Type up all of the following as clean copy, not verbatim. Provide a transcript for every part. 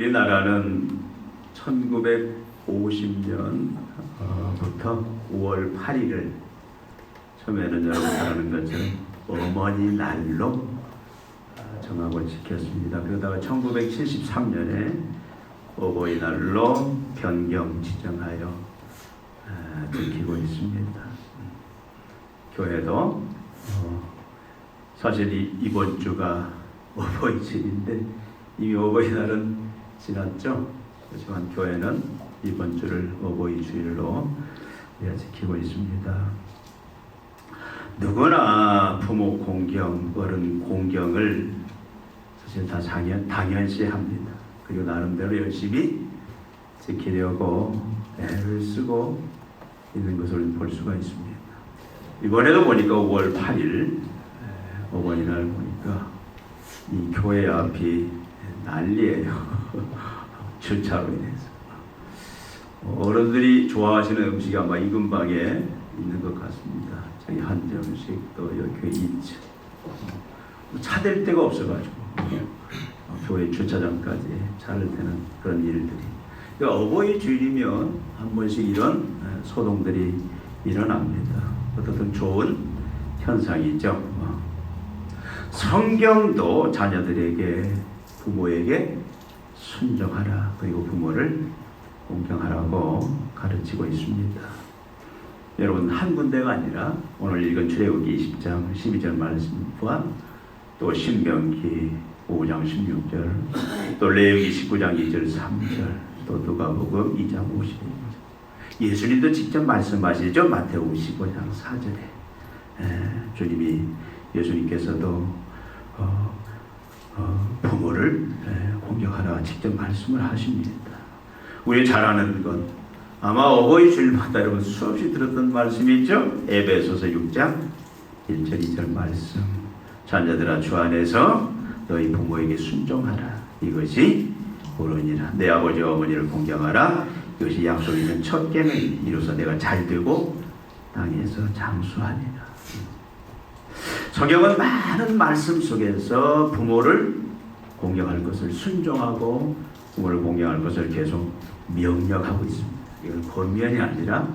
우리나라는 1950년부터 5월 8일을 처음에는 여러분 아는 것처럼 어머니 날로 정하고 지켰습니다. 그러다가 1973년에 어버이날로 변경 지정하여 지키고 있습니다. 교회도 사실 이번 주가 어버이날인데 이미 어버이날은 지났죠. 하지만 교회는 이번 주를 어버이 주일로 지키고 있습니다. 누구나 부모 공경, 어른 공경을 사실 다 당연시합니다. 그리고 나름대로 열심히 지키려고 애를 쓰고 있는 것을 볼 수가 있습니다. 이번에도 보니까 5월 8일 어버이날 보니까 이 교회 앞이 난리예요. 주차로 인해서. 어른들이 좋아하시는 음식이 아마 이 근방에 있는 것 같습니다. 저기 한정식, 또 여기 2층. 차 댈 데가 없어가지고 교회 주차장까지 차를 대는 그런 일들이. 그러니까 어버이 주일이면 한 번씩 이런 소동들이 일어납니다. 어떻든 좋은 현상이죠. 성경도 자녀들에게, 부모에게 순종하라, 그리고 부모를 공경하라고 가르치고 있습니다. 여러분, 한 군데가 아니라 오늘 읽은 출애굽기 20장 12절 말씀과 또 신명기 5장 16절, 또 레위기 19장 2절 3절, 또 누가복음 2장 52절. 예수님도 직접 말씀하시죠. 마태복음 15장 4절에 예수님께서도 부모를 공경하라 직접 말씀을 하십니다. 우리 잘 아는 것, 아마 어버이 주일마다 여러분 수없이 들었던 말씀이죠. 에베소서 6장 1절 2절 말씀. 자녀들아, 주 안에서 너희 부모에게 순종하라. 이것이 옳으니라. 내 아버지와 어머니를 공경하라. 이것이 약속 있는 첫 계명이니 이로써 내가 잘되고 땅에서 장수하리라. 성경은 많은 말씀 속에서 부모를 공경할 것을 순종하고 부모를 공경할 것을 계속 명령하고 있습니다. 이건 권면이 아니라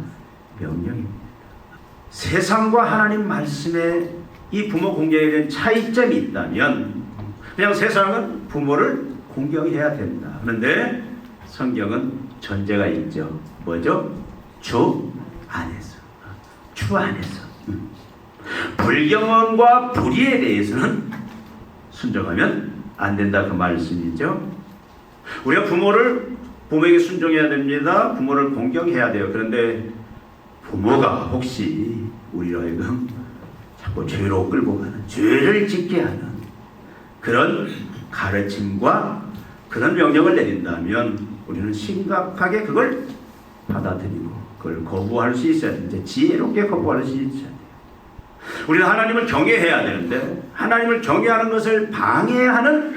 명령입니다. 세상과 하나님 말씀에 이 부모 공경에 대한 차이점이 있다면 그냥 세상은 부모를 공경해야 된다. 그런데 성경은 전제가 있죠. 뭐죠? 주 안에서. 주 안에서. 불경험과 불의에 대해서는 순종하면 안 된다, 그 말씀이죠. 우리가 부모에게 순종해야 됩니다. 부모를 공경해야 돼요. 그런데 부모가 혹시 우리로 하여금 자꾸 죄로 끌고 가는, 죄를 짓게 하는 그런 가르침과 그런 명령을 내린다면 우리는 심각하게 그걸 받아들이고 그걸 거부할 수 있어야 되는데, 지혜롭게 거부할 수 있어야 돼요. 우리는 하나님을 경외해야 되는데 하나님을 경외하는 것을 방해하는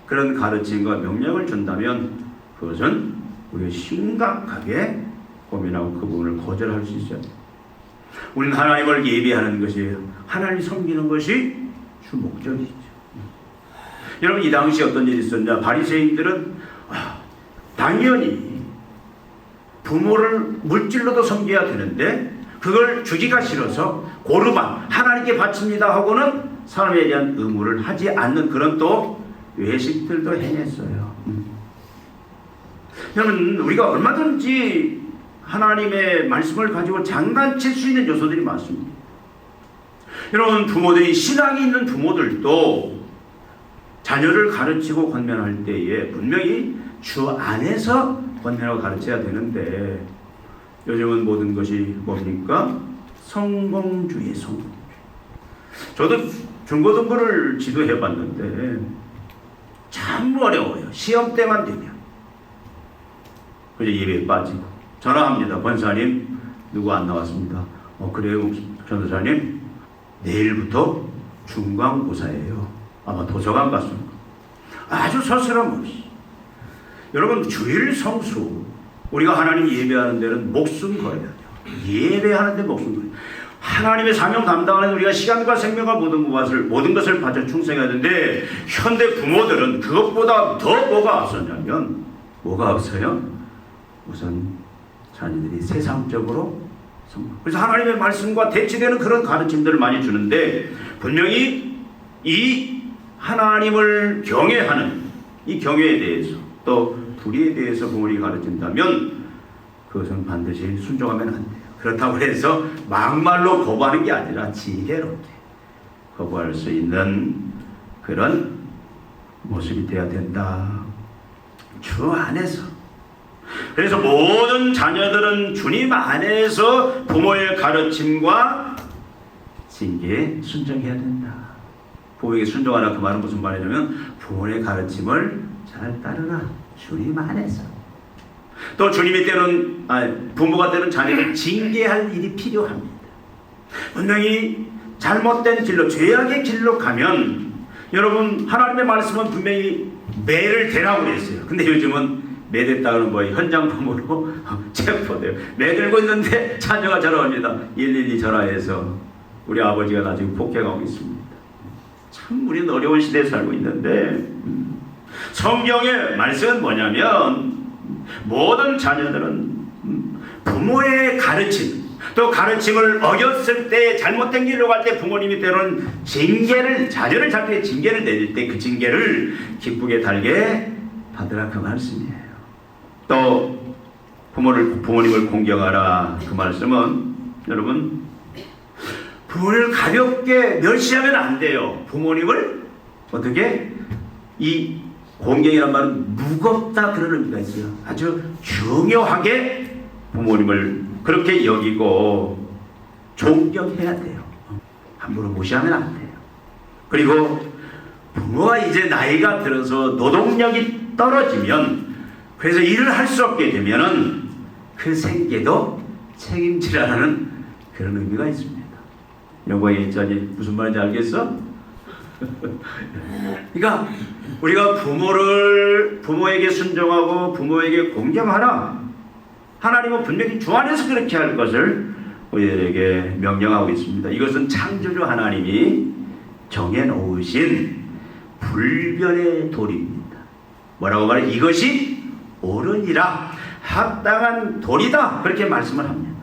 그런 가르침과 명령을 준다면 그것은 우리가 심각하게 고민하고 그 부분을 거절할 수 있어요. 우리는 하나님을 예배하는 것이, 하나님을 섬기는 것이 주 목적이죠. 여러분, 이 당시 어떤 일이 있었냐? 바리새인들은 당연히 부모를 물질로도 섬겨야 되는데 그걸 주기가 싫어서 고르반 하나님께 바칩니다 하고는 사람에 대한 의무를 하지 않는 그런 또 외식들도 행했어요. 여러분, 우리가 얼마든지 하나님의 말씀을 가지고 장난칠 수 있는 요소들이 많습니다. 여러분, 부모들이, 신앙이 있는 부모들도 자녀를 가르치고 권면할 때에 분명히 주 안에서 권면하고 가르쳐야 되는데 요즘은 모든 것이 뭡니까? 성공주의, 성공주의. 저도 중고등부를 지도해봤는데 참 어려워요. 시험 때만 되면 그래서 예배에 빠지고 전화합니다. 권사님, 누구 안 나왔습니다. 그래요, 전도사님, 내일부터 중간고사예요. 아마 도서관 갔습니다. 아주 서스럼 없이. 여러분, 주일 성수, 우리가 하나님 예배하는 데는 목숨 걸어야 돼요. 예배하는 데 목숨 걸어야 돼요. 하나님의 사명 감당하는 우리가 시간과 생명과 모든 것을 바쳐 충성해야 되는데 현대 부모들은 그것보다 더 뭐가 앞섰냐면 뭐가 앞서요? 우선 자녀들이 세상적으로 그래서 하나님의 말씀과 대치되는 그런 가르침들을 많이 주는데 분명히 이 하나님을 경외하는 이 경외에 대해서 또 불의에 대해서 부모님이 가르친다면 그것은 반드시 순종하면 안 돼요. 그렇다고 해서 막말로 거부하는 게 아니라 지혜롭게 거부할 수 있는 그런 모습이 되어야 된다. 주 안에서. 그래서 모든 자녀들은 주님 안에서 부모의 가르침과 징계에 순종해야 된다. 부모에게 순종하라 그 말은 무슨 말이냐면 부모의 가르침을 잘 따르라. 주님 안에서. 또 주님이 때론 부모가 때론 자녀를 징계할 일이 필요합니다. 분명히 잘못된 길로 죄악의 길로 가면 여러분 하나님의 말씀은 분명히 매를 대라고 그랬어요. 근데 요즘은 매됐다고는 뭐예요? 현장 부모로 체포돼요. 매들고 있는데 자녀가 전화옵니다. 112 전화해서 우리 아버지가 나 지금 폭행하고 있습니다. 참 우리는 어려운 시대에 살고 있는데 성경의 말씀은 뭐냐면 모든 자녀들은 부모의 가르침 또 가르침을 어겼을 때 잘못된 길로 갈 때 부모님이 때로는 징계를 자녀를 잡게 징계를 내릴 때 그 징계를 기쁘게 달게 받으라 그 말씀이에요. 또 부모님을 공경하라 그 말씀은 여러분 부모를 가볍게 멸시하면 안 돼요. 부모님을 어떻게 이 공경이란 말은 무겁다 그런 의미가 있어요. 아주 중요하게 부모님을 그렇게 여기고 존경해야 돼요. 함부로 무시하면 안 돼요. 그리고 부모가 이제 나이가 들어서 노동력이 떨어지면 그래서 일을 할 수 없게 되면은 그 생계도 책임지라는 그런 의미가 있습니다. 여보의 입장이 무슨 말인지 알겠어? 그러니까 우리가 부모에게 순종하고 부모에게 공경하라. 하나님은 분명히 주 안에서 그렇게 할 것을 우리에게 명령하고 있습니다. 이것은 창조주 하나님이 정해놓으신 불변의 도리입니다. 뭐라고 말해? 이것이 옳으니라 합당한 도리다 그렇게 말씀을 합니다.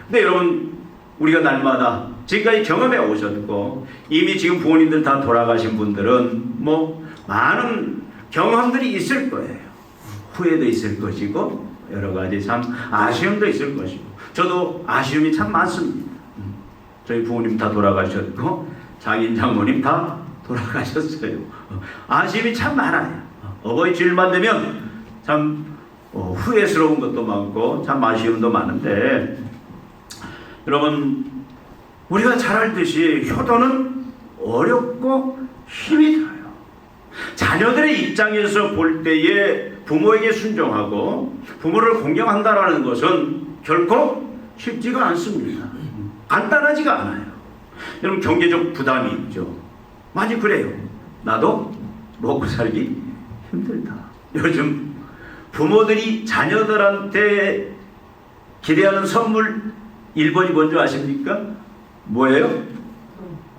근데 여러분 우리가 날마다 지금까지 경험해 오셨고 이미 지금 부모님들 다 돌아가신 분들은 뭐 많은 경험들이 있을 거예요. 후회도 있을 것이고 여러 가지 참 아쉬움도 있을 것이고 저도 아쉬움이 참 많습니다. 저희 부모님 다 돌아가셨고 장인 장모님 다 돌아가셨어요. 아쉬움이 참 많아요. 어버이 주일만 되면 참 후회스러운 것도 많고 참 아쉬움도 많은데 여러분 우리가 잘 알듯이 효도는 어렵고 힘이 들어요. 자녀들의 입장에서 볼 때에 부모에게 순종하고 부모를 공경한다라는 것은 결코 쉽지가 않습니다. 간단하지가 않아요. 여러분 경제적 부담이 있죠. 많이 그래요. 나도 먹고 살기 힘들다. 요즘 부모들이 자녀들한테 기대하는 선물 1번이 뭔지 아십니까? 뭐예요?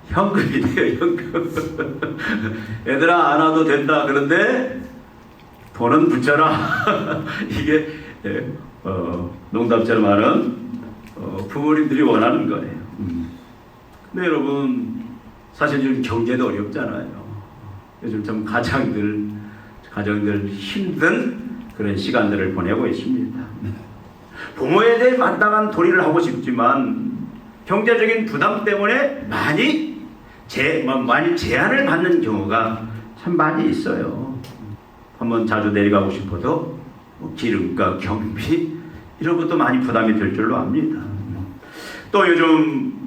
현금이 돼요. 현금. 얘들아 안 와도 된다. 그런데 돈은 붙여라. 이게 농담처럼 하는 부모님들이 원하는 거예요. 근데 여러분 사실 요즘 경제도 어렵잖아요. 요즘 좀 가정들 힘든 그런 시간들을 보내고 있습니다. 부모에 대해 마땅한 도리를 하고 싶지만 경제적인 부담 때문에 많이 제한을 받는 경우가 참 많이 있어요. 한번 자주 내려가고 싶어도 기름값, 경비 이런 것도 많이 부담이 될 줄로 압니다. 또 요즘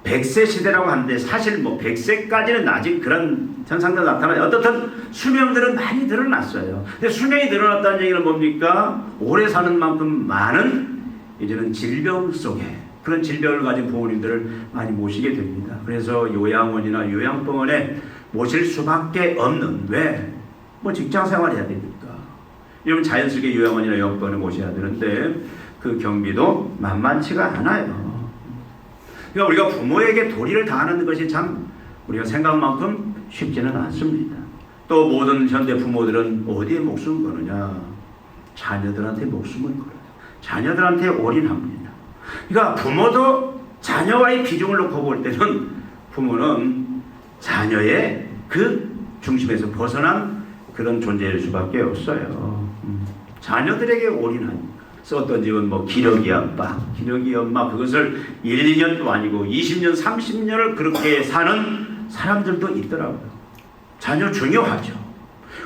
100세 시대라고 하는데 사실 100세까지는 아직 그런 현상도 나타나요. 어떻든 수명들은 많이 늘어났어요. 근데 수명이 늘어났다는 얘기는 뭡니까? 오래 사는 만큼 많은 이제는 질병 속에 그런 질병을 가진 부모님들을 많이 모시게 됩니다. 그래서 요양원이나 요양병원에 모실 수밖에 없는 왜? 직장 생활해야 되니까. 이러면 자연스럽게 요양원이나 요양병원에 모셔야 되는데 그 경비도 만만치가 않아요. 그러니까 우리가 부모에게 도리를 다하는 것이 참 우리가 생각만큼 쉽지는 않습니다. 또 모든 현대 부모들은 어디에 목숨을 거느냐? 자녀들한테 목숨을 걸어요. 자녀들한테 올인합니다. 그러니까 부모도 자녀와의 비중을 놓고 볼 때는 부모는 자녀의 그 중심에서 벗어난 그런 존재일 수밖에 없어요. 자녀들에게 올인하니까. 그래서 어떤 집은 뭐 기러기 아빠, 기러기 엄마, 그것을 1, 2년도 아니고 20년, 30년을 그렇게 사는 사람들도 있더라고요. 자녀 중요하죠.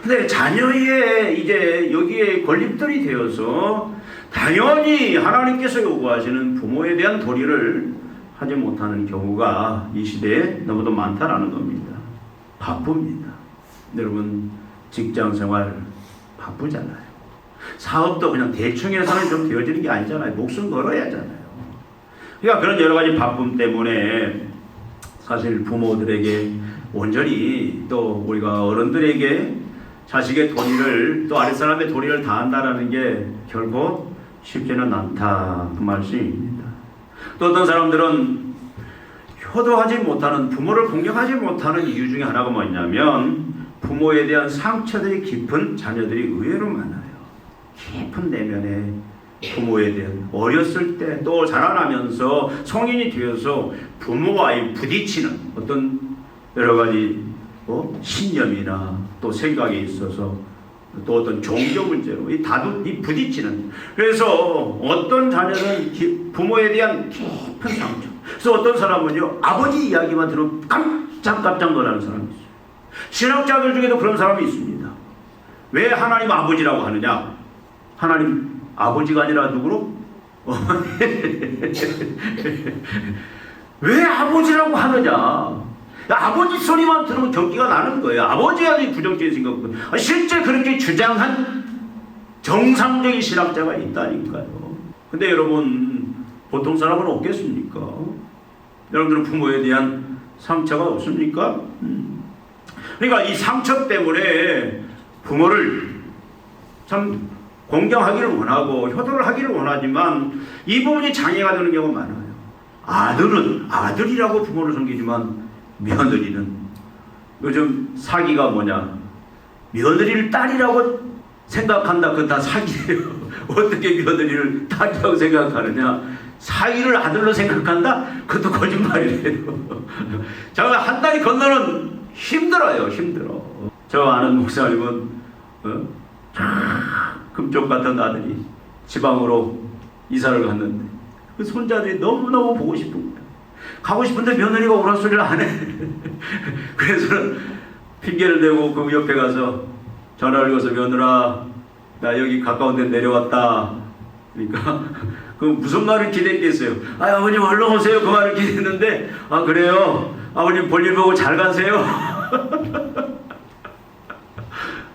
근데 자녀의 이제 여기에 걸림돌이 되어서 당연히 하나님께서 요구하시는 부모에 대한 도리를 하지 못하는 경우가 이 시대에 너무도 많다라는 겁니다. 바쁩니다. 여러분 직장생활 바쁘잖아요. 사업도 그냥 대충 해서는 좀 되어지는 게 아니잖아요. 목숨 걸어야 하잖아요. 그러니까 그런 여러 가지 바쁨 때문에 사실 부모들에게 온전히 또 우리가 어른들에게 자식의 도리를 또 아랫사람의 도리를 다한다라는 게 결코 쉽지는 않다 그 말씀입니다. 또 어떤 사람들은 효도하지 못하는 부모를 공경하지 못하는 이유 중에 하나가 뭐냐면 부모에 대한 상처들이 깊은 자녀들이 의외로 많아요. 깊은 내면에 부모에 대한 어렸을 때 또 자라나면서 성인이 되어서 부모와의 부딪히는 어떤 여러 가지 신념이나 또 생각에 있어서 또 어떤 종교 문제로 이 부딪히는 그래서 어떤 자녀는 부모에 대한 깊은 상처 그래서 어떤 사람은요 아버지 이야기만 들으면 깜짝 놀라는 사람이 있어요. 신학자들 중에도 그런 사람이 있습니다. 왜 하나님 아버지라고 하느냐? 하나님 아버지가 아니라 누구로? 왜 아버지라고 하느냐? 아버지 소리만 들으면 경기가 나는 거예요. 아버지가 부정적인 생각. 실제 그렇게 주장한 정상적인 신학자가 있다니까요. 근데 여러분 보통 사람은 없겠습니까? 여러분들은 부모에 대한 상처가 없습니까? 그러니까 이 상처 때문에 부모를 참 공경하기를 원하고 효도를 하기를 원하지만 이 부분이 장애가 되는 경우가 많아요. 아들은 아들이라고 부모를 섬기지만 며느리는 요즘 사기가 뭐냐? 며느리를 딸이라고 생각한다. 그건 다 사기예요. 어떻게 며느리를 딸이라고 생각하느냐? 사기를 아들로 생각한다? 그것도 거짓말이에요. 제가 한 달이 건너는 힘들어요. 힘들어. 저 아는 목사님은 금쪽 같은 아들이 지방으로 이사를 갔는데 그 손자들이 너무너무 보고 싶은 거예요. 가고 싶은데 며느리가 오라 소리를 안 해. 그래서는 핑계를 대고 그 옆에 가서 전화를 걸어서 며느라 나 여기 가까운 데 내려왔다. 그러니까 그 무슨 말을 기대했겠어요. 아버님 얼른 오세요. 그 말을 기대했는데 그래요. 아버님 볼일 보고 잘 가세요.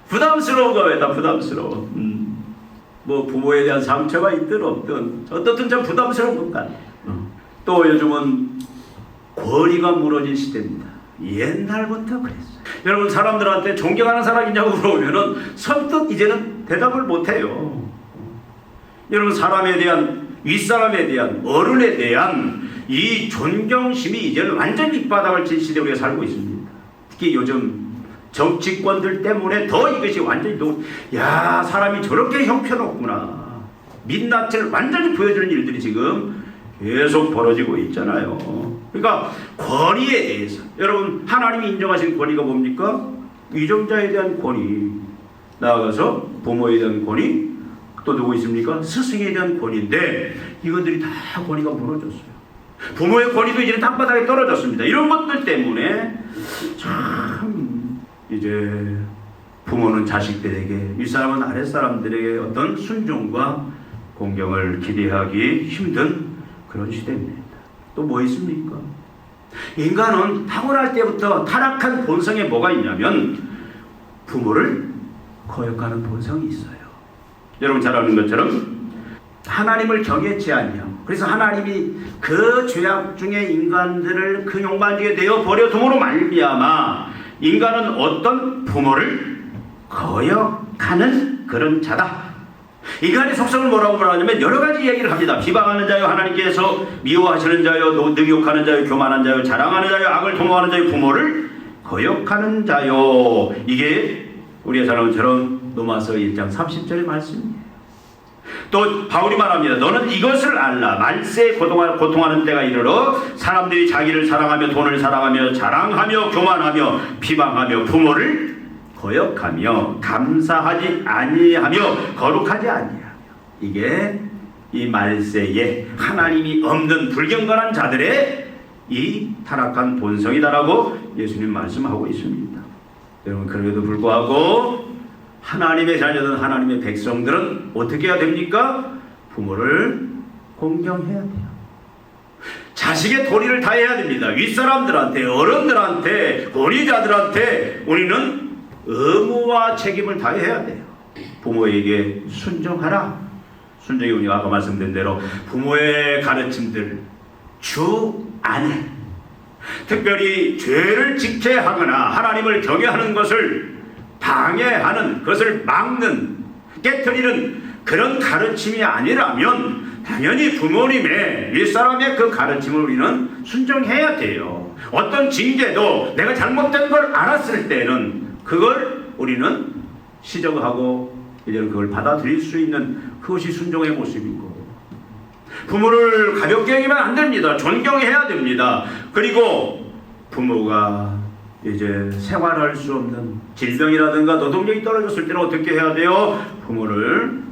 부담스러운 거예요. 다 부담스러워. 뭐 부모에 대한 상처가 있든 없든 어떻든 좀 부담스러운 것 같아요. 또 요즘은 권위가 무너진 시대입니다. 옛날부터 그랬어요. 여러분 사람들한테 존경하는 사람이냐고 물어보면은 선뜻 이제는 대답을 못해요. 여러분 사람에 대한 윗사람에 대한 어른에 대한 이 존경심이 이제는 완전 밑바닥을 친 시대에 우리가 살고 있습니다. 특히 요즘 정치권들 때문에 더 이것이 완전히 사람이 저렇게 형편없구나 민낯을 완전히 보여주는 일들이 지금 계속 벌어지고 있잖아요. 그러니까 권위에 대해서 여러분 하나님이 인정하신 권위가 뭡니까? 위정자에 대한 권위, 나아가서 부모에 대한 권위, 또 누구 있습니까? 스승에 대한 권위인데 이것들이 다 권위가 무너졌어요. 부모의 권위도 이제 땅바닥에 떨어졌습니다. 이런 것들 때문에 참 이제 부모는 자식들에게 윗사람은 아랫사람들에게 어떤 순종과 공경을 기대하기 힘든 그런 시대입니다. 또 뭐 있습니까? 인간은 타고날 때부터 타락한 본성에 뭐가 있냐면 부모를 거역하는 본성이 있어요. 여러분 잘 아는 것처럼 하나님을 경외치 않냐. 그래서 하나님이 그 죄악 중에 인간들을 그 용반지에 내어버려 둠으로 말미암아 인간은 어떤 부모를 거역하는 그런 자다. 인간의 속성을 뭐라고 말하냐면 여러 가지 이야기를 합니다. 비방하는 자요, 하나님께서 미워하시는 자요, 능욕하는 자요, 교만한 자요, 자랑하는 자요, 악을 도모하는 자요, 부모를 거역하는 자요. 이게 우리의 사람처럼 로마서 1장 30절의 말씀이에요. 또 바울이 말합니다. 너는 이것을 알라. 말세에 고통하는 때가 이르러 사람들이 자기를 사랑하며 돈을 사랑하며 자랑하며 교만하며 비방하며 부모를 거역하며 감사하지 아니하며 거룩하지 아니하며. 이게 이 말세에 하나님이 없는 불경건한 자들의 이 타락한 본성이다라고 예수님 말씀하고 있습니다. 여러분, 그럼에도 불구하고 하나님의 자녀든 하나님의 백성들은 어떻게 해야 됩니까? 부모를 공경해야 돼요. 자식의 도리를 다해야 됩니다. 윗사람들한테, 어른들한테, 권위자들한테 우리는 의무와 책임을 다해야 돼요. 부모에게 순종하라. 순종이 우리가 아까 말씀드린 대로 부모의 가르침들 주 안에, 특별히 죄를 지켜하거나 하나님을 경외하는 것을 방해하는, 그것을 막는, 깨트리는 그런 가르침이 아니라면 당연히 부모님의, 윗사람의 그 가르침을 우리는 순종해야 돼요. 어떤 징계도 내가 잘못된 걸 알았을 때는 그걸 우리는 시정하고 이제 그걸 받아들일 수 있는, 그것이 순종의 모습이고, 부모를 가볍게 여기면 안 됩니다. 존경해야 됩니다. 그리고 부모가 이제 생활할 수 없는 질병이라든가 노동력이 떨어졌을 때는 어떻게 해야 돼요? 부모를,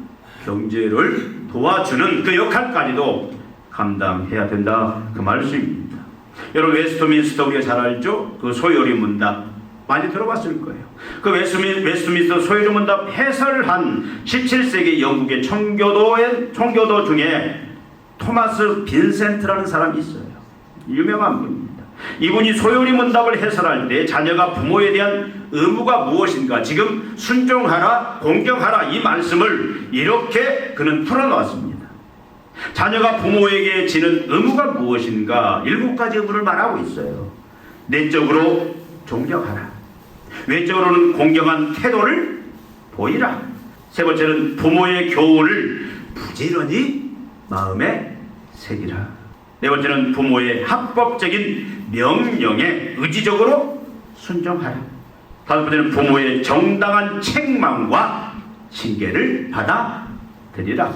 경제를 도와주는 그 역할까지도 감당해야 된다, 그 말씀입니다. 여러분, 웨스트민스터 우리가 잘 알죠? 그 소요리 문답 많이 들어봤을 거예요. 그 웨스트민스터 소요리 문답 해설한 17세기 영국의 청교도 중에 토마스 빈센트라는 사람이 있어요. 유명한 분입니다. 이분이 소요리 문답을 해설할 때 자녀가 부모에 대한 의무가 무엇인가, 지금 순종하라, 공경하라, 이 말씀을 이렇게 그는 풀어놓았습니다. 자녀가 부모에게 지는 의무가 무엇인가 7가지 의무를 말하고 있어요. 내적으로 존경하라, 외적으로는 공경한 태도를 보이라, 세 번째는 부모의 교훈을 부지런히 마음에 새기라, 네 번째는 부모의 합법적인 명령에 의지적으로 순종하라, 다섯 번째는 부모의 정당한 책망과 징계를 받아들이라,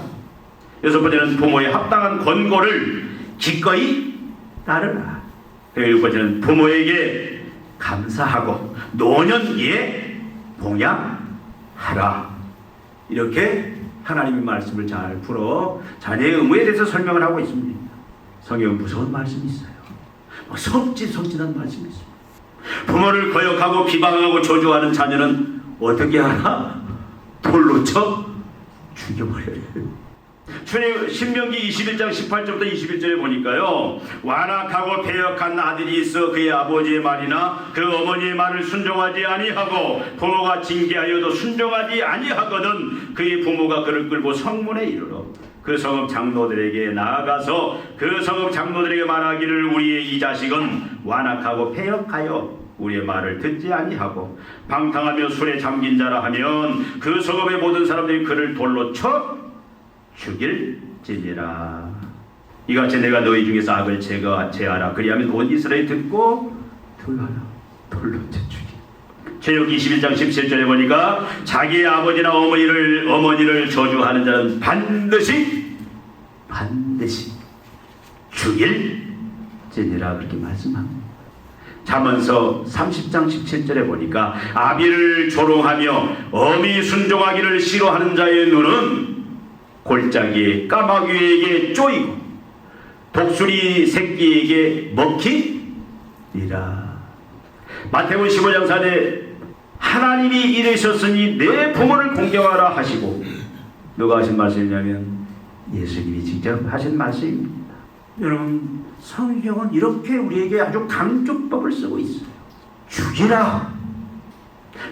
여섯 번째는 부모의 합당한 권고를 기꺼이 따르라, 그리고 일곱 번째는 부모에게 감사하고 노년기에 봉양하라. 이렇게 하나님의 말씀을 잘 풀어 자녀의 의무에 대해서 설명을 하고 있습니다. 성경은 무서운 말씀이 있어요. 섬찟한 말씀이 있어요. 부모를 거역하고 비방하고 저주하는 자녀는 어떻게 하나? 돌로 쳐 죽여버려요. 신명기 21장 18절부터 21절에 보니까요, 완악하고 패역한 아들이 있어 그의 아버지의 말이나 그 어머니의 말을 순종하지 아니하고 부모가 징계하여도 순종하지 아니하거든 그의 부모가 그를 끌고 성문에 이르러 그 성읍 장로들에게 나아가서 그 성읍 장로들에게 말하기를 우리의 이 자식은 완악하고 패역하여 우리의 말을 듣지 아니하고 방탕하며 술에 잠긴 자라 하면 그 성읍의 모든 사람들이 그를 돌로 쳐 죽일지니라. 이같이 내가 너희 중에서 악을 제하라. 그리하면 온 이스라엘이 듣고 돌로 쳐 죽이. 출애굽 21장 17절에 보니까 자기의 아버지나 어머니를 저주하는 자는 반드시 죽일지니라, 그렇게 말씀합니다. 잠언서 30장 17절에 보니까 아비를 조롱하며 어미 순종하기를 싫어하는 자의 눈은 골짜기에 까마귀에게 쪼이고 독수리 새끼에게 먹히리라. 마태복음 15장 4절 하나님이 이르셨으니 내 부모를 공경하라 하시고, 누가 하신 말씀이냐면 예수님이 직접 하신 말씀입니다. 여러분, 성경은 이렇게 우리에게 아주 강조법을 쓰고 있어요. 죽이라.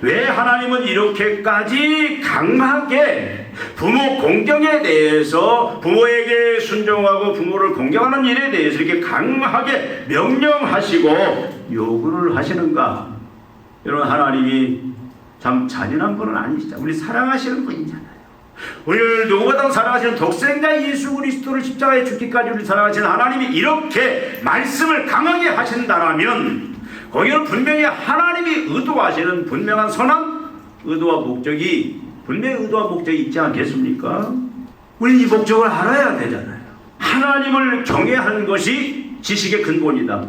왜 하나님은 이렇게까지 강하게 부모 공경에 대해서, 부모에게 순종하고 부모를 공경하는 일에 대해서 이렇게 강하게 명령하시고 요구를 하시는가? 여러분, 하나님이 참 잔인한 분은 아니시죠. 우리 사랑하시는 분이잖아요. 우리를 누구보다 사랑하시는 독생자 예수 그리스도를 십자가에 죽기까지 우리를 사랑하시는 하나님이 이렇게 말씀을 강하게 하신다라면 거기는 분명히 하나님이 의도하시는 분명한 선한 의도와 목적이 분명히 의도와 목적이 있지 않겠습니까? 우리는 이 목적을 알아야 되잖아요. 하나님을 경외하는 것이 지식의 근본이다.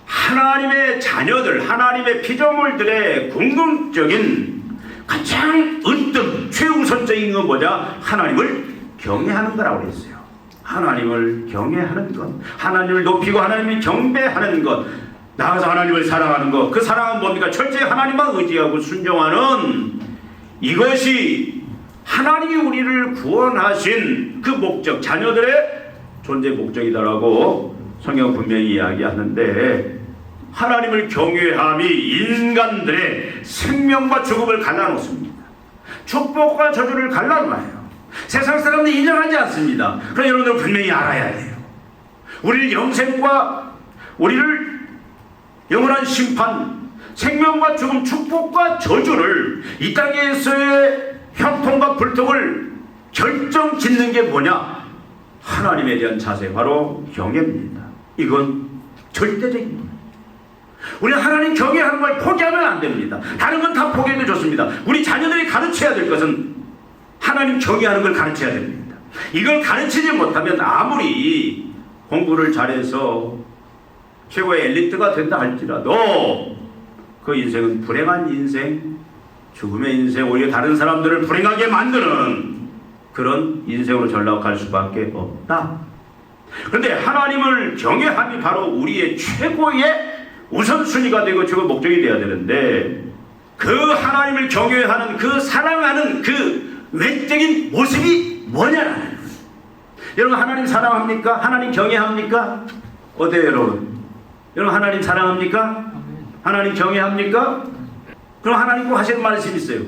하나님의 자녀들, 하나님의 피조물들의 궁극적인 가장 으뜸, 최우선적인 건 뭐냐? 하나님을 경외하는 거라고 그랬어요. 하나님을 경외하는 것, 하나님을 높이고 하나님을 경배하는 것, 나아가서 하나님을 사랑하는 것. 그 사랑은 뭡니까? 철저히 하나님만 의지하고 순종하는 이것이 하나님이 우리를 구원하신 그 목적, 자녀들의 존재 목적이다라고 성경 분명히 이야기하는데, 하나님을 경외함이 인간들의 생명과 죽음을 갈라놓습니다. 축복과 저주를 갈라놔요. 세상 사람들이 인정하지 않습니다. 그러나 여러분들 분명히 알아야 돼요. 우리를 영생과 우리를 영원한 심판, 생명과 죽음, 축복과 저주를 이 땅에서의 형통과 불통을 결정짓는 게 뭐냐? 하나님에 대한 자세, 바로 경외입니다. 이건 절대적인 겁니다. 우리는 하나님 경외하는 걸 포기하면 안 됩니다. 다른 건 다 포기해도 좋습니다. 우리 자녀들이 가르쳐야 될 것은 하나님 경외하는 걸 가르쳐야 됩니다. 이걸 가르치지 못하면 아무리 공부를 잘해서 최고의 엘리트가 된다 할지라도 그 인생은 불행한 인생, 죽음의 인생, 오히려 다른 사람들을 불행하게 만드는 그런 인생으로 전락할 수밖에 없다. 그런데 하나님을 경외함이 바로 우리의 최고의 우선순위가 되고 최고 목적이 되어야 되는데, 그 하나님을 경외하는, 그 사랑하는 그 외적인 모습이 뭐냐라는 거예요. 여러분, 하나님 사랑합니까? 하나님 경외합니까? 어때요, 여러분? 여러분, 하나님 사랑합니까? 하나님 경외합니까? 그럼 하나님 꼭 하시는 말씀이 있어요.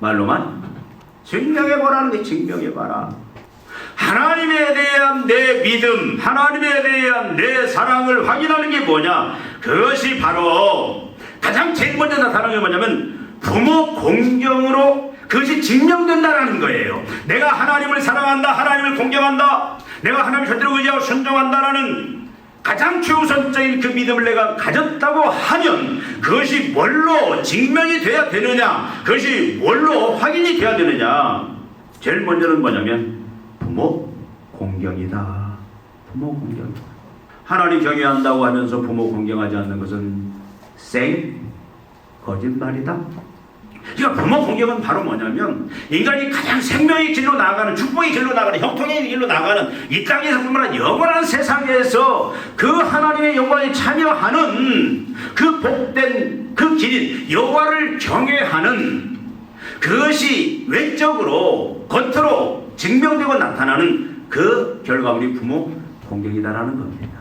말로만 증명해보라는 게, 증명해봐라. 하나님에 대한 내 믿음, 하나님에 대한 내 사랑을 확인하는 게 뭐냐? 그것이 바로 가장 제일 먼저 나타나는 게 뭐냐면 부모 공경으로 그것이 증명된다라는 거예요. 내가 하나님을 사랑한다, 하나님을 공경한다, 내가 하나님을 절대로 의지하고 순종한다라는 가장 최우선적인 그 믿음을 내가 가졌다고 하면 그것이 뭘로 증명이 돼야 되느냐? 그것이 뭘로 확인이 돼야 되느냐? 제일 먼저는 뭐냐면 부모 공경이다. 부모 공경이다. 하나님 경외한다고 하면서 부모 공경하지 않는 것은 거짓말이다. 그러니까 부모 공경은 바로 뭐냐면 인간이 가장 생명의 길로 나아가는, 축복의 길로 나아가는, 형통의 길로 나아가는 이 땅에서뿐만 아니라 영원한 세상에서 그 하나님의 영광에 참여하는 그 복된 그 길인 여호와를 경외하는 그것이 외적으로 겉으로 증명되고 나타나는 그 결과물이 부모 공경이다라는 겁니다.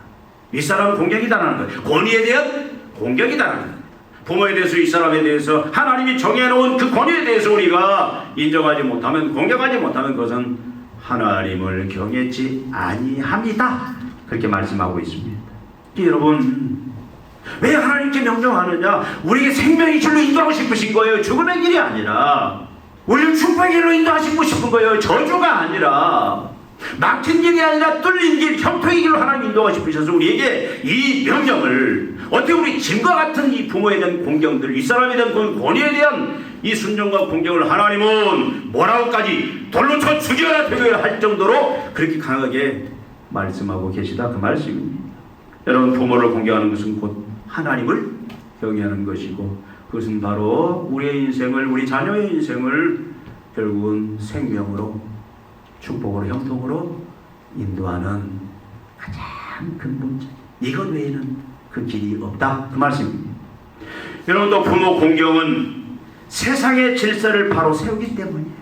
윗사람 공경이다라는 거예요. 권위에 대한 공경이다라는 거예요. 부모에 대해서, 윗사람에 대해서 하나님이 정해놓은 그 권위에 대해서 우리가 인정하지 못하면, 공경하지 못하면 그것은 하나님을 경외치 아니합니다. 그렇게 말씀하고 있습니다. 여러분, 왜 하나님께 명령하느냐? 우리에게 생명의 길로 인도하고 싶으신 거예요. 죽음의 길이 아니라 우리를 축복의 길로 인도하시고 싶은 거예요. 저주가 아니라, 막힌 길이 아니라 뚫린 길, 형통의 길로 하나님 인도하고 싶으셔서 우리에게 이 명령을, 어떻게 우리 짐과 같은 이 부모에 대한 공경들, 윗사람에 대한 권위에 대한 이 순종과 공경을 하나님은 뭐라고까지 돌로 쳐 죽여야 되게 할 정도로 그렇게 강하게 말씀하고 계시다, 그 말씀입니다. 여러분, 부모를 공경하는 것은 곧 하나님을 경외하는 것이고, 그것은 바로 우리의 인생을, 우리 자녀의 인생을 결국은 생명으로, 축복으로, 형통으로 인도하는 가장 근본적, 이것 외에는 그 길이 없다, 그 말씀입니다. 여러분, 또 부모 공경은 세상의 질서를 바로 세우기 때문이에요.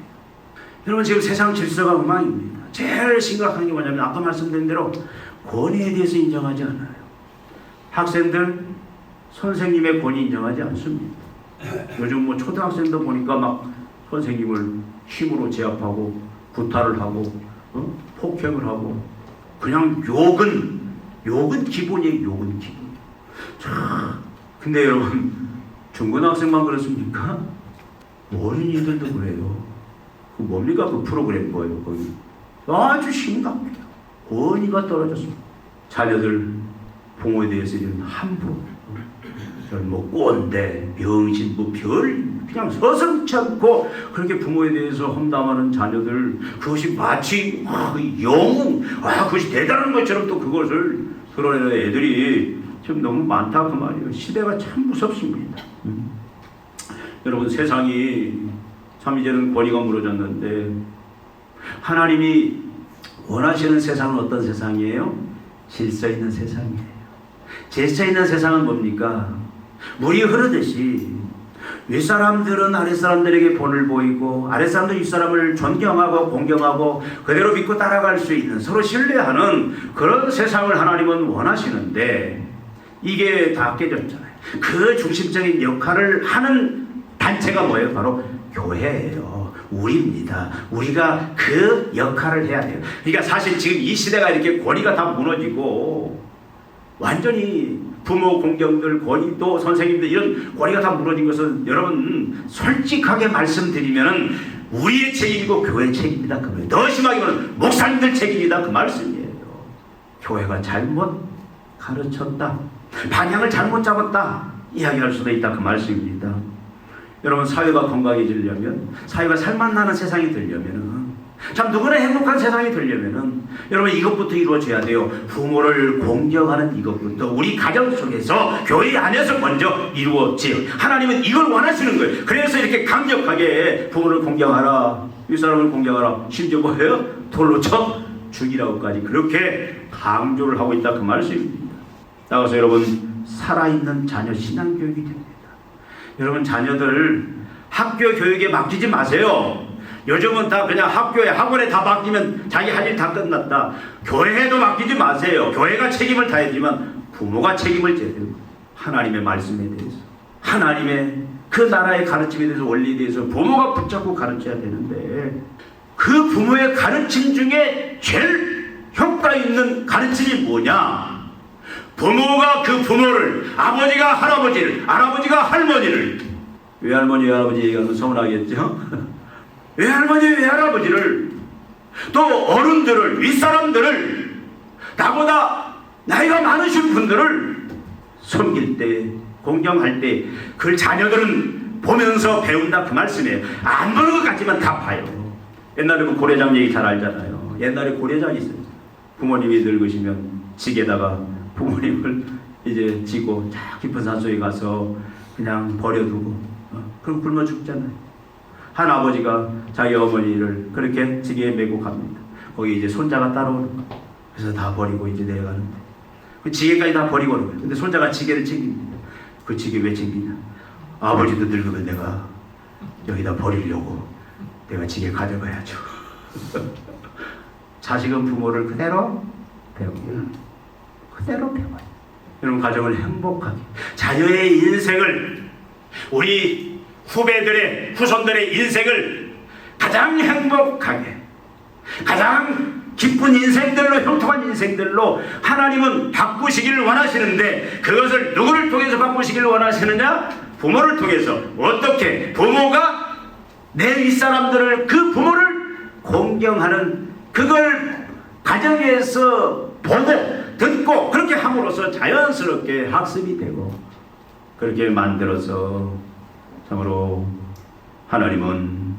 여러분, 지금 세상 질서가 엉망입니다. 제일 심각한 게 뭐냐면 아까 말씀드린 대로 권위에 대해서 인정하지 않아요. 학생들 선생님의 권위 인정하지 않습니다. 요즘 뭐 초등학생도 보니까 막 선생님을 힘으로 제압하고 구타를 하고 폭행을 하고, 그냥 욕은 기본이에요. 욕은 기본. 자, 근데 여러분, 중고등학생만 그렇습니까? 어린이들도 그래요. 그 뭡니까? 그 프로그램 뭐예요? 거기 아주 심각해요. 권위가 떨어졌습니다. 자녀들 부모에 대해서 이런 함부로, 뭐 꼰대, 병신, 뭐 그냥 서슴지 않고 그렇게 부모에 대해서 험담하는 자녀들, 그것이 마치 영웅, 그것이 대단한 것처럼 또 그것을 그러는 애들이 지금 너무 많다 그 말이에요. 시대가 참 무섭습니다. 여러분, 세상이 참 이제는 권위가 무너졌는데 하나님이 원하시는 세상은 어떤 세상이에요? 질서 있는 세상이에요. 질서 있는 세상은 뭡니까? 물이 흐르듯이 윗사람들은 아랫사람들에게 본을 보이고 아랫사람도 윗사람을 존경하고 공경하고 그대로 믿고 따라갈 수 있는, 서로 신뢰하는 그런 세상을 하나님은 원하시는데 이게 다 깨졌잖아요. 그 중심적인 역할을 하는 단체가 뭐예요? 바로 교회예요. 우리입니다. 우리가 그 역할을 해야 돼요. 그러니까 사실 지금 이 시대가 이렇게 권위가 다 무너지고 완전히 부모 공경들, 권위, 또 선생님들 이런 권위가 다 무너진 것은 여러분 솔직하게 말씀드리면 우리의 책임이고 교회의 책임이다. 그 말이에요. 더 심하게 말하면 목사님들 책임이다. 그 말씀이에요. 교회가 잘못 가르쳤다, 방향을 잘못 잡았다 이야기할 수도 있다. 그 말씀입니다. 여러분, 사회가 건강해지려면, 사회가 살맛나는 세상이 되려면, 참 누구나 행복한 세상이 되려면은 여러분 이것부터 이루어져야 돼요. 부모를 공경하는 이것부터 우리 가정 속에서, 교회 안에서 먼저 이루어져요. 하나님은 이걸 원하시는 거예요. 그래서 이렇게 강력하게 부모를 공경하라, 윗사람을 공경하라, 심지어 뭐예요? 돌로 쳐 죽이라고까지 그렇게 강조를 하고 있다. 그 말씀입니다. 따라서 여러분, 살아있는 자녀 신앙교육이 됩니다. 여러분, 자녀들 학교 교육에 맡기지 마세요. 요즘은 다 그냥 학교에, 학원에 다 맡기면 자기 할 일 다 끝났다. 교회에도 맡기지 마세요. 교회가 책임을 다해야지만 부모가 책임을 져야 돼요. 하나님의 말씀에 대해서, 하나님의 그 나라의 가르침에 대해서, 원리에 대해서 부모가 붙잡고 가르쳐야 되는데 그 부모의 가르침 중에 제일 효과 있는 가르침이 뭐냐? 부모가 그 부모를, 아버지가 할아버지를, 할아버지가 할머니를, 외할머니 외할아버지 얘기하면 서운하겠죠? 외할머니 외할아버지를, 또 어른들을, 윗사람들을, 나보다 나이가 많으신 분들을 섬길 때, 공경할 때 그걸 자녀들은 보면서 배운다. 그 말씀이에요. 안 보는 것 같지만 다 봐요. 옛날에 그 고래장 얘기 잘 알잖아요. 옛날에 고래장이 있어요. 부모님이 늙으시면 지게다가 부모님을 이제 지고 저 깊은 산속에 가서 그냥 버려두고 그럼 굶어 죽잖아요. 한 아버지가 자기 어머니를 그렇게 지게에 메고 갑니다. 거기 이제 손자가 따라오는 거예요. 그래서 다 버리고 이제 내려가는데 그 지게까지 다 버리고 오는 거예요. 근데 손자가 지게를 챙깁니다. 그 지게 왜 챙기냐? 아버지도 늙으면 내가 여기다 버리려고 내가 지게 가져가야죠. 자식은 부모를 그대로 배웁니다. 그대로 배워요. 여러분, 가정을 행복하게, 자녀의 인생을, 우리 후배들의, 후손들의 인생을 가장 행복하게, 가장 기쁜 인생들로, 형통한 인생들로 하나님은 바꾸시기를 원하시는데 그것을 누구를 통해서 바꾸시기를 원하시느냐? 부모를 통해서. 어떻게? 부모가 내 윗사람들을, 그 부모를 공경하는, 그걸 가정에서 보고 듣고 그렇게 함으로써 자연스럽게 학습이 되고 그렇게 만들어서 참으로 하나님은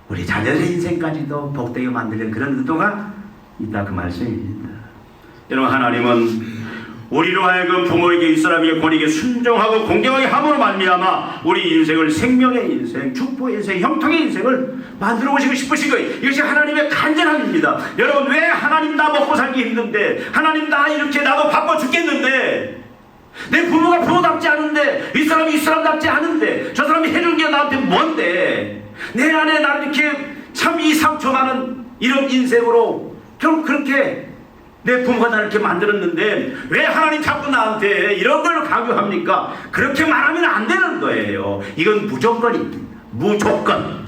우리 자녀의 인생까지도 복되게 만들려는 그런 의도가 있다. 그 말씀입니다. 여러분, 하나님은 우리로 하여금 부모에게, 윗사람에게, 권위에게 순종하고 공경하게 함으로 말미암아 우리 인생을 생명의 인생, 축복의 인생, 형통의 인생을 만들어 보시고 싶으신 거예요. 이것이 하나님의 간절함입니다. 여러분, 왜 하나님 나 먹고 살기 힘든데, 하나님 나 이렇게 나도 바빠 죽겠는데, 내 부모가 부모답지 않은데, 윗사람이 윗사람답지 않은데, 저 사람이 해준 게 나한테 뭔데, 내 안에 나를 이렇게 참 이 상처 많은 이런 인생으로 결국 그렇게 내 부모가 나를 이렇게 만들었는데 왜 하나님 자꾸 나한테 이런 걸 강요합니까? 그렇게 말하면 안 되는 거예요. 이건 무조건입니다. 무조건.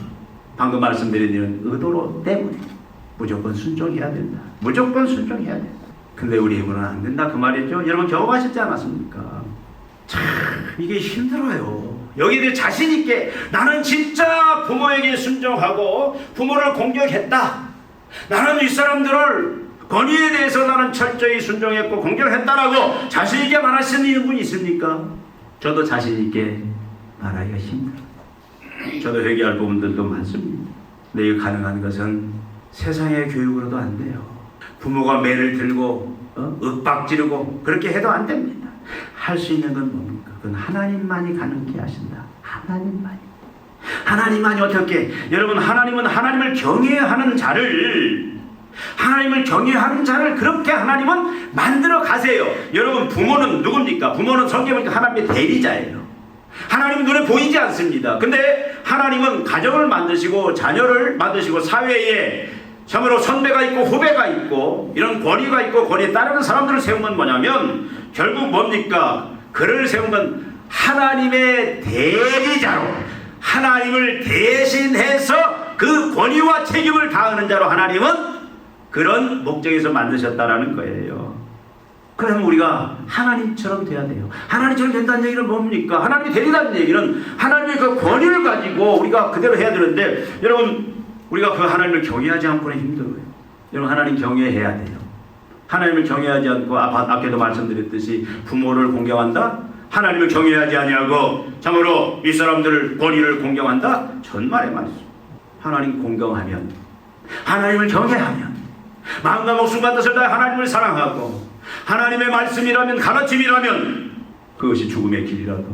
방금 말씀드린 이런 의도로 때문에 무조건 순종해야 된다. 무조건 순종해야 된다. 근데 우리 힘으로는 안 된다. 그 말이죠. 여러분 경험하셨지 않았습니까? 참 이게 힘들어요. 여기에 대해 자신 있게 나는 진짜 부모에게 순종하고 부모를 공경했다. 나는 이 사람들을 권위에 대해서 나는 철저히 순종했고 공경했다라고 자신 있게 말할 수 있는 분이 있습니까? 저도 자신 있게 말하기가 힘들어요. 저도 회개할 부분들도 많습니다. 근데 이 가능한 것은 세상의 교육으로도 안 돼요. 부모가 매를 들고 윽박지르고 그렇게 해도 안 됩니다. 할 수 있는 건 뭡니까? 그건 하나님만이 가능케 하신다. 하나님만이 어떻게? 여러분, 하나님은 하나님을 경외하는 자를 그렇게 하나님은 만들어 가세요. 여러분, 부모는 누굽니까? 부모는 성경에 보니까 하나님의 대리자예요. 하나님은 눈에 보이지 않습니다. 근데 하나님은 가정을 만드시고 자녀를 만드시고 사회에 참으로 선배가 있고 후배가 있고 이런 권위가 있고 권위에 따르는 사람들을 세운 건 뭐냐면 결국 뭡니까? 그를 세운 건 하나님의 대리자로 하나님을 대신해서 그 권위와 책임을 다하는 자로 하나님은 그런 목적에서 만드셨다라는 거예요. 그러면 우리가 하나님처럼 돼야 돼요. 하나님처럼 된다는 얘기는 뭡니까? 하나님이 되리라는 얘기는 하나님의 그 권위를 가지고 우리가 그대로 해야 되는데 여러분 우리가 그 하나님을 경외하지 않고는 힘들어요. 여러분 하나님 경외해야 돼요. 하나님을 경외하지 않고 아까도 말씀드렸듯이 부모를 공경한다? 하나님을 경외하지 아니하고 참으로 이 사람들을 권위를 공경한다? 전말의 말씀. 하나님 공경하면 하나님을 경외하면 마음과 목숨과 뜻을 다해 하나님을 사랑하고 하나님의 말씀이라면 가르침이라면 그것이 죽음의 길이라도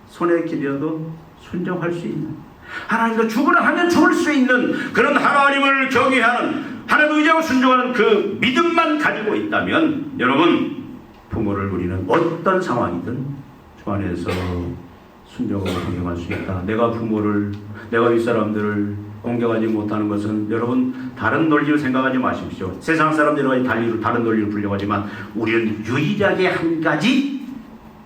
손의 길이라도 순종할 수 있는 하나님과 죽으라 하면 죽을 수 있는 그런 하나님을 경외하는 하나님을 의지하고 순종하는 그 믿음만 가지고 있다면 여러분 부모를 우리는 어떤 상황이든 주 안에서 순종하고 공경할 수 있다. 내가 부모를 내가 윗사람들을 공경하지 못하는 것은 여러분 다른 논리를 생각하지 마십시오. 세상 사람들과 다른 논리를 불려가지만 우리는 유일하게 한 가지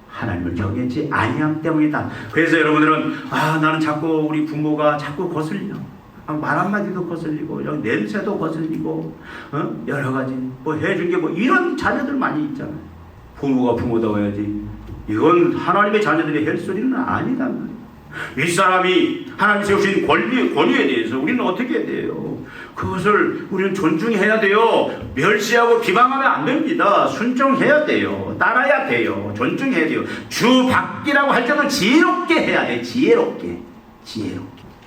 하나님을 경외하지 아니함 때문이다. 그래서 여러분들은 나는 자꾸 우리 부모가 자꾸 거슬려. 말 한마디도 거슬리고 냄새도 거슬리고 여러 가지 뭐 해준 게 뭐 이런 자녀들 많이 있잖아요. 부모가 부모다워야지. 이건 하나님의 자녀들이 할 소리는 아니단 말이에요. 윗사람이 하나님 세우신 권위에 대해서 우리는 어떻게 해야 돼요? 그것을 우리는 존중해야 돼요. 멸시하고 비방하면 안 됩니다. 순종해야 돼요. 따라야 돼요. 존중해야 돼요. 주 밖이라고 할 때는 지혜롭게 해야 돼. 지혜롭게.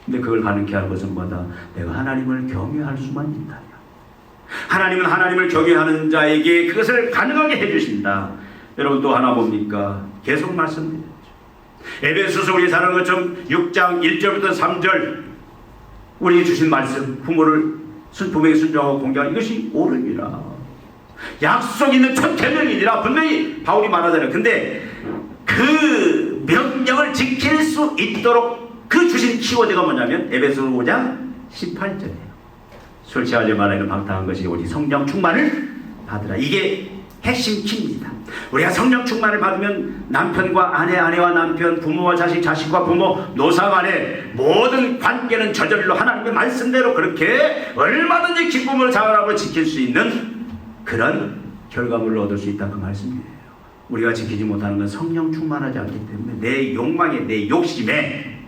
근데 그걸 가능케 하는 것은 뭐다? 내가 하나님을 경외할 수만 있다면. 하나님은 하나님을 경외하는 자에게 그것을 가능하게 해주신다. 여러분 또 하나 뭡니까? 계속 말씀드렸죠. 에베소서 우리 사는 것처럼 6장 1절부터 3절 우리에게 주신 말씀 부모에게 순종하고 공경하는 이것이 옳으니라. 약속 있는 첫 계명이니라 분명히 바울이 말하잖아요. 근데 그 명령을 지킬 수 있도록 그 주신 키워드가 뭐냐면 에베소서 5장 18절이에요. 술 취하지 말라는 방탕한 것이 오직 성령 충만을 받으라. 이게 핵심 키입니다. 우리가 성령 충만을 받으면 남편과 아내와 남편, 부모와 자식, 자식과 부모, 노사 간의 모든 관계는 저절로 하나님의 말씀대로 그렇게 얼마든지 기쁨을 자랑하고 지킬 수 있는 그런 결과물을 얻을 수 있다 그 말씀이에요. 우리가 지키지 못하는 건 성령 충만하지 않기 때문에 내 욕망에 내 욕심에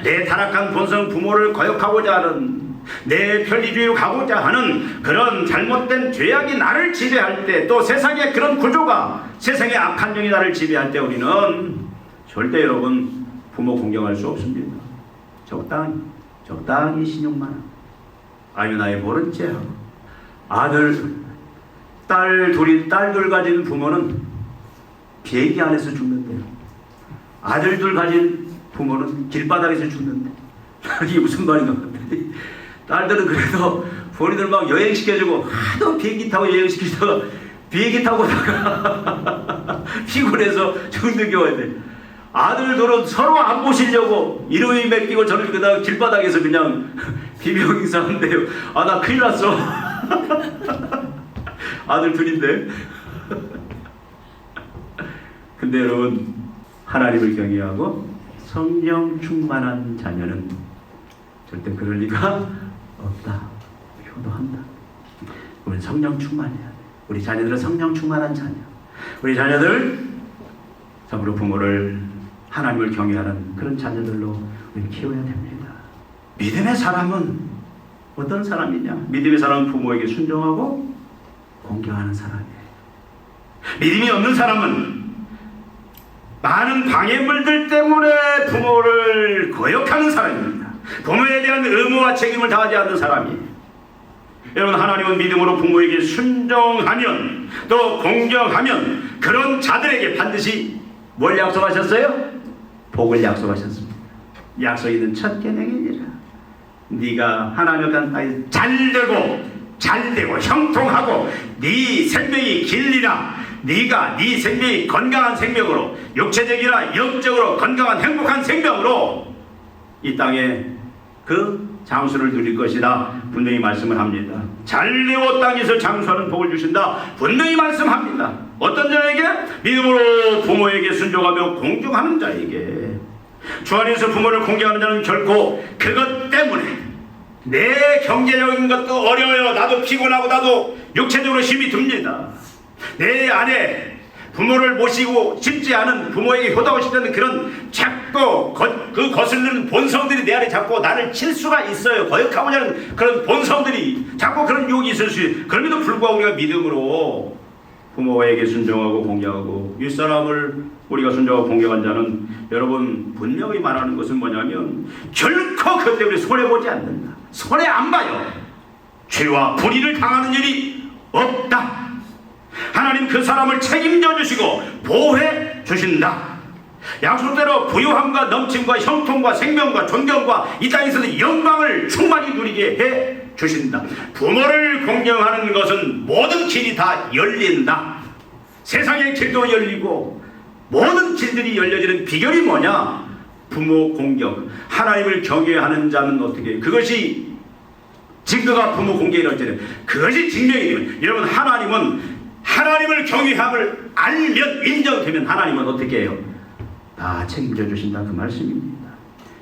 내 타락한 본성 부모를 거역하고자 하는 내 편리주의로 가고자 하는 그런 잘못된 죄악이 나를 지배할 때 또 세상의 그런 구조가 세상의 악한 영이 나를 지배할 때 우리는 절대 여러분 부모 공경할 수 없습니다. 적당히 신용만 하고 나의 모른 채 하고 딸 둘 가진 부모는 비행기 안에서 죽는데요. 아들 둘 가진 부모는 길바닥에서 죽는데 이게 무슨 말인가 같은데 딸들은 그래도 본인들 막 여행시켜주고 하도 비행기 타고 여행시키다가 비행기 타고 다가 피곤해서 죽는 경우가 있는데 아들 둘은 서로 안 보시려고 이름이 맡기고 저를 그다가 길바닥에서 그냥 비명 인사하는데요. 나 큰일 났어. 아들 둘인데. 근데 여러분 하나님을 경외하고 성령 충만한 자녀는 절대 그럴 리가 없다. 효도한다. 우리는 성령 충만해야 돼. 우리 자녀들은 성령 충만한 자녀. 우리 자녀들 참으로 부모를 하나님을 경외하는 그런 자녀들로 우리는 키워야 됩니다. 믿음의 사람은 어떤 사람이냐? 믿음의 사람은 부모에게 순종하고 공경하는 사람이에요. 믿음이 없는 사람은 많은 방해물들 때문에 부모를 거역하는 사람입니다. 부모에 대한 의무와 책임을 다하지 않는 사람이에요. 여러분, 하나님은 믿음으로 부모에게 순종하면 또 공경하면 그런 자들에게 반드시 뭘 약속하셨어요? 복을 약속하셨습니다. 약속 있는 첫 계명이니라. 네가 하나님을 간 땅에 잘되고 형통하고 네 생명이 길리라. 네가 네 생명이 건강한 생명으로, 육체적이나 영적으로 건강한 행복한 생명으로 이 땅에 그 장수를 누릴 것이다. 분명히 말씀을 합니다. 잘되고 땅에서 장수하는 복을 주신다. 분명히 말씀합니다. 어떤 자에게? 믿음으로 부모에게 순종하며 공경하는 자에게. 주 안에서 부모를 공경하는 자는 결코 그것 때문에 내 경제적인 것도 어려워요. 나도 피곤하고 나도 육체적으로 힘이 듭니다. 내 안에 부모를 모시고 싶지 않은, 부모에게 효도하고 싶지 않은 그런 자꾸 그 거슬리는 본성들이 내 안에 자꾸 나를 칠 수가 있어요. 거역하고자 하는 그런 본성들이 자꾸 그런 유혹이 있을 수 있어요. 그럼에도 불구하고 우리가 믿음으로 부모에게 순종하고 공경하고, 윗사람을 우리가 순종하고 공경한 자는 여러분 분명히 말하는 것은 뭐냐면 결코 그 때문에 손해보지 않는다. 손해 안 봐요. 죄와 불의를 당하는 일이 없다. 하나님 그 사람을 책임져 주시고 보호해 주신다. 약속대로 부유함과 넘침과 형통과 생명과 존경과 이 땅에서도 영광을 충만히 누리게 해 주신다. 부모를 공경하는 것은 모든 길이 다 열린다. 세상의 길도 열리고 모든 길들이 열려지는 비결이 뭐냐? 부모 공경. 하나님을 경외하는 자는 어떻게 해요? 그것이 증거가 부모 공경이라는 그것이 증명이 되면, 여러분, 하나님을 경외함을 알면, 인정되면 하나님은 어떻게 해요? 다 책임져 주신다, 그 말씀입니다.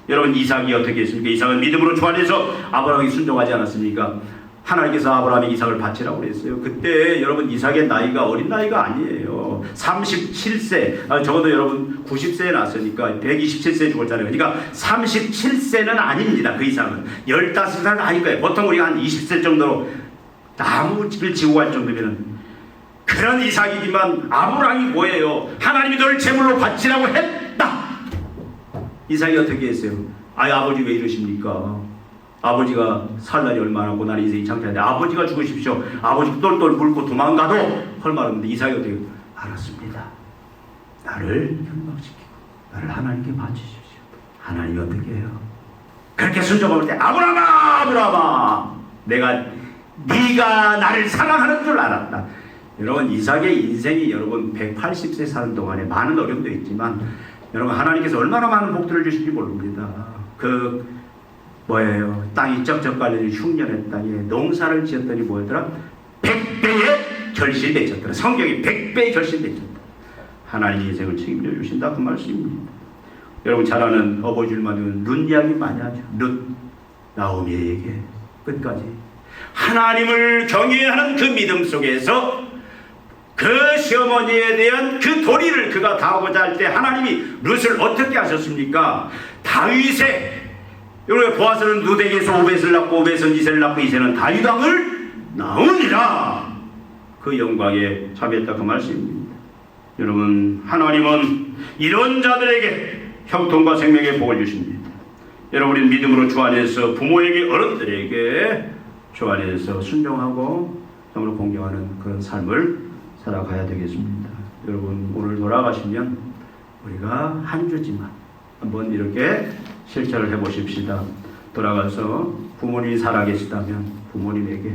여러분, 이삭이 어떻게 했습니까? 이삭은 믿음으로 주 안에서 아브라함에게 순종하지 않았습니까? 하나님께서 아브라함에게 이삭을 바치라고 그랬어요. 그때 여러분 이삭의 나이가 어린 나이가 아니에요. 37세, 적어도 여러분 90세에 났으니까 127세에 죽었잖아요. 그러니까 37세는 아닙니다. 그 이상은 15살은 아닐 거예요. 보통 우리가 한 20세 정도로 나무를 지고 갈 정도면 그런 이삭이지만, 아브라함이 뭐예요? 하나님이 너를 제물로 바치라고 했다. 이삭이 어떻게 했어요? 아버지 왜 이러십니까? 아버지가 살 날이 얼마나 고난이 인생이 창피한데 아버지가 죽으십시오. 아버지 똘똘 굴고 도망가도 할 말 없는데 이삭이 어떻게 해요? 알았습니다. 나를 현망시키고 나를 하나님께 바치십시오. 하나님이 어떻게 해요? 그렇게 순종할 때 아브라함아 네가 나를 사랑하는 줄 알았다. 여러분, 이삭의 인생이 여러분 180세 사는 동안에 많은 어려움도 있지만 여러분, 하나님께서 얼마나 많은 복들을 주실지 모릅니다. 땅이 쩍쩍 갈리는 흉년의 땅에 농사를 지었더니 뭐였더라? 100배의 결실맺혔더라. 성경이 100배의 결실맺혔다. 하나님이 인생을 책임져 주신다, 그 말씀입니다. 여러분 잘 아는 어버이줄만 룻 이야기 많이 하죠. 룻, 나오미에게 끝까지 하나님을 경외하는 그 믿음 속에서 그 시어머니에 대한 그 도리를 그가 다하고자 할 때 하나님이 룻을 어떻게 하셨습니까? 다윗의, 여러분 보아스는 룻에게서 오벳을 낳고 오벳은 이새를 낳고 이새는 다윗 왕을 낳으니라. 그 영광에 참여했다, 그 말씀입니다. 여러분, 하나님은 이런 자들에게 형통과 생명의 복을 주십니다. 여러분, 우리는 믿음으로 주 안에서 부모에게, 어른들에게 주 안에서 순종하고 정으로 공경하는 그런 삶을 살아가야 되겠습니다. 여러분, 오늘 돌아가시면 우리가 한 주지만 한번 이렇게 실천을 해보십시다. 돌아가서 부모님이 살아계시다면 부모님에게,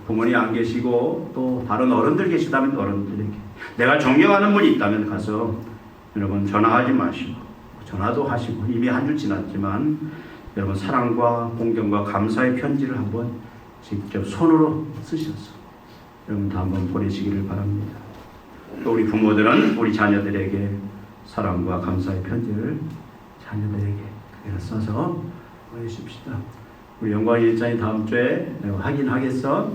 부모님 안 계시고 또 다른 어른들 계시다면 어른들에게, 내가 존경하는 분이 있다면 가서 여러분 전화하지 마시고, 전화도 하시고, 이미 한 주 지났지만 여러분 사랑과 공경과 감사의 편지를 한번 직접 손으로 쓰셔서 여러분도 한번 보내시기를 바랍니다. 또 우리 부모들은 우리 자녀들에게 사랑과 감사의 편지를 자녀들에게 써서 보내십시다. 우리 영광의 일장이 다음 주에 확인하겠어?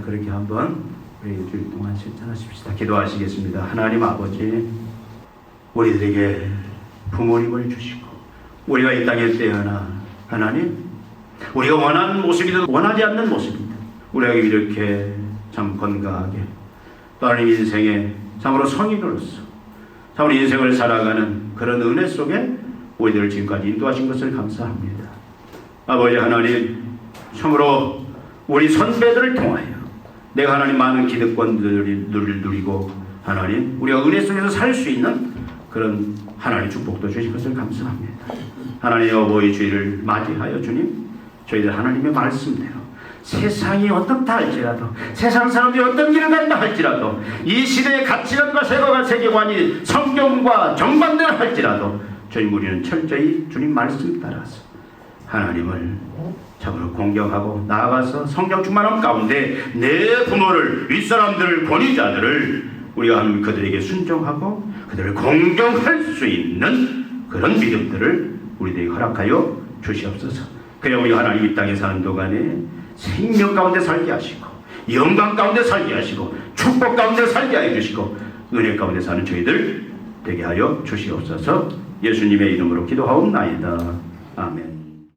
그렇게 한번 우리 일주일 동안 실천하십시다. 기도하시겠습니다. 하나님 아버지, 우리들에게 부모님을 주시고 우리가 이 땅에 태어나 하나님 우리가 원하는 모습이든 원하지 않는 모습이든 우리에게 이렇게 참 건강하게 또 하나님 인생에 참으로 성인으로서 참으로 인생을 살아가는 그런 은혜 속에 우리들을 지금까지 인도하신 것을 감사합니다. 아버지 하나님 참으로 우리 선배들을 통하여 내가 하나님 많은 기득권들을 누리고 하나님 우리가 은혜 속에서 살 수 있는 그런 하나님 축복도 주신 것을 감사합니다. 하나님 어버이 주일을 맞이하여 주님 저희들 하나님의 말씀대로 세상이 어떻다 할지라도 세상 사람들이 어떤 길을 간다 할지라도 이 시대의 가치관과 세계관 세계관이 성경과 정반대라 할지라도 저희 우리는 철저히 주님 말씀 따라서 하나님을 참으로 공경하고 나아가서 성령 충만함 가운데 내 부모를 윗사람들을 권위자들을 우리가 하나님 그들에게 순종하고 그들을 공경할 수 있는 그런 믿음들을 우리들에게 허락하여 주시옵소서. 그래야 우리가 하나님 이 땅에 사는 동안에 생명 가운데 살게 하시고 영광 가운데 살게 하시고 축복 가운데 살게 하여 주시고 은혜 가운데 사는 저희들 되게 하여 주시옵소서. 예수님의 이름으로 기도하옵나이다. 아멘.